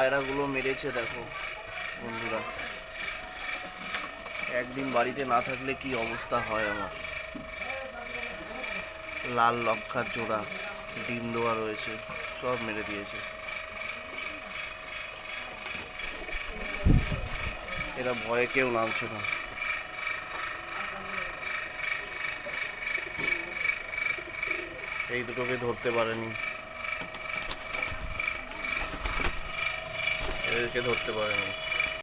পায়রাগুলো মেরেছে দেখো বন্ধুরা। একদিন বাড়িতে না থাকলে কি অবস্থা হয় আমার। লাল লক্ষার জোড়া ডিম দেওয়া রয়েছে, সব মেরে দিয়েছে। এরা ভয়ে কেউ নামছে না। এই দুটোকে ধরতে পারেনি, এদেরকে ধরতে পারেনি।